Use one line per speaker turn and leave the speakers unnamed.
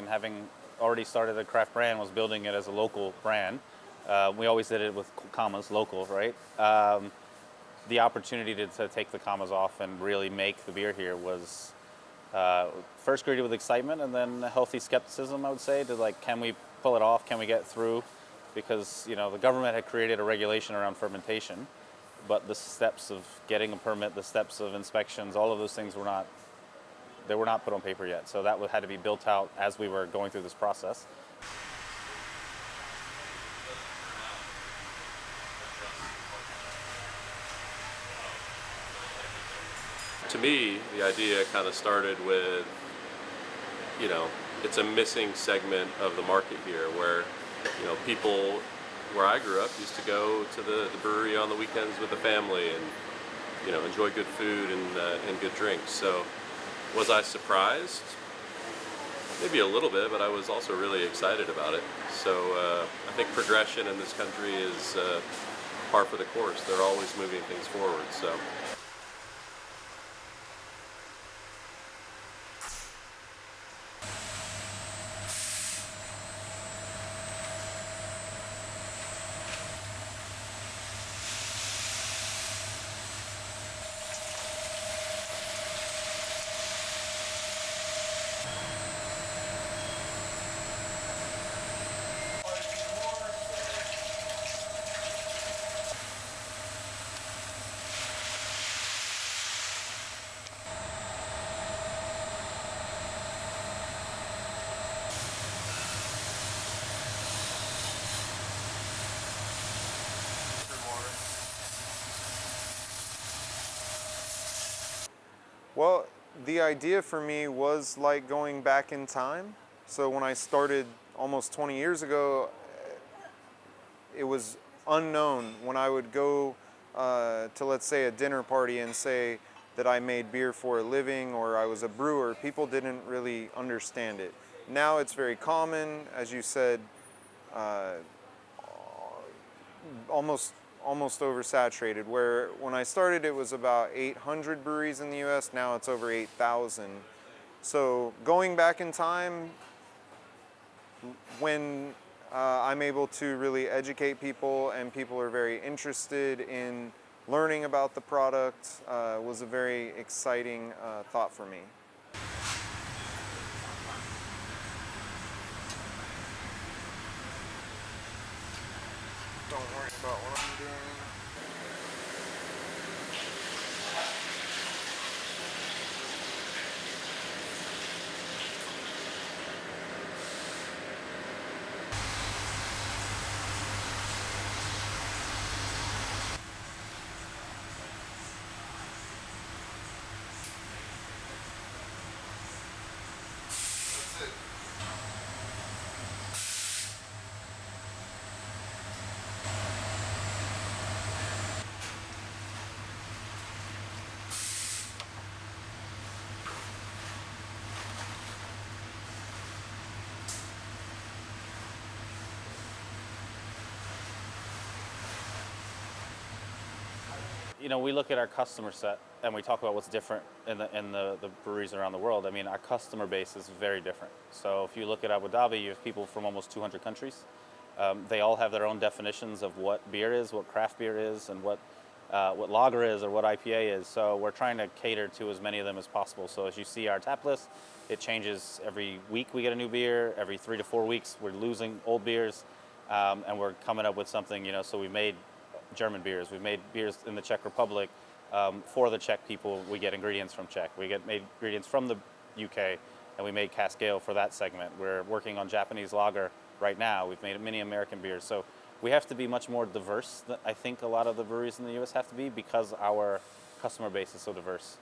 mean, having already started a craft brand was building it as a local brand. We always did it with commas, local, right? The opportunity to take the commas off and really make the beer here was first greeted with excitement and then a healthy skepticism, I would say, to like, can we pull it off? Can we get through? Because, you know, the government had created a regulation around fermentation, but the steps of getting a permit, the steps of inspections, all of those things were not put on paper yet. So that had to be built out as we were going through this process.
To me, the idea kind of started with, you know, it's a missing segment of the market here where, you know, people where I grew up used to go to the brewery on the weekends with the family and, you know, enjoy good food and good drinks. So was I surprised? Maybe a little bit, but I was also really excited about it. So I think progression in this country is par for the course. They're always moving things forward. So.
Well, the idea for me was like going back in time. So when I started almost 20 years ago, it was unknown. When I would go to, let's say, a dinner party and say that I made beer for a living or I was a brewer, people didn't really understand it. Now it's very common, as you said, almost oversaturated, where when I started it was about 800 breweries in the US, now it's over 8,000. So going back in time, when I'm able to really educate people and people are very interested in learning about the product, was a very exciting thought for me. Don't worry about what I'm doing. That's it.
You know, we look at our customer set and we talk about what's different in the breweries around the world. I mean, our customer base is very different. So if you look at Abu Dhabi, you have people from almost 200 countries. They all have their own definitions of what beer is, what craft beer is, and what lager is or what IPA is. So we're trying to cater to as many of them as possible. So as you see our tap list, it changes every week. We get a new beer. Every 3 to 4 weeks, we're losing old beers, and we're coming up with something. You know, so we made German beers. We've made beers in the Czech Republic for the Czech people. We get ingredients from Czech. We get made ingredients from the UK, and we made cask ale for that segment. We're working on Japanese lager right now. We've made many American beers. So we have to be much more diverse than I think a lot of the breweries in the US have to be because our customer base is so diverse.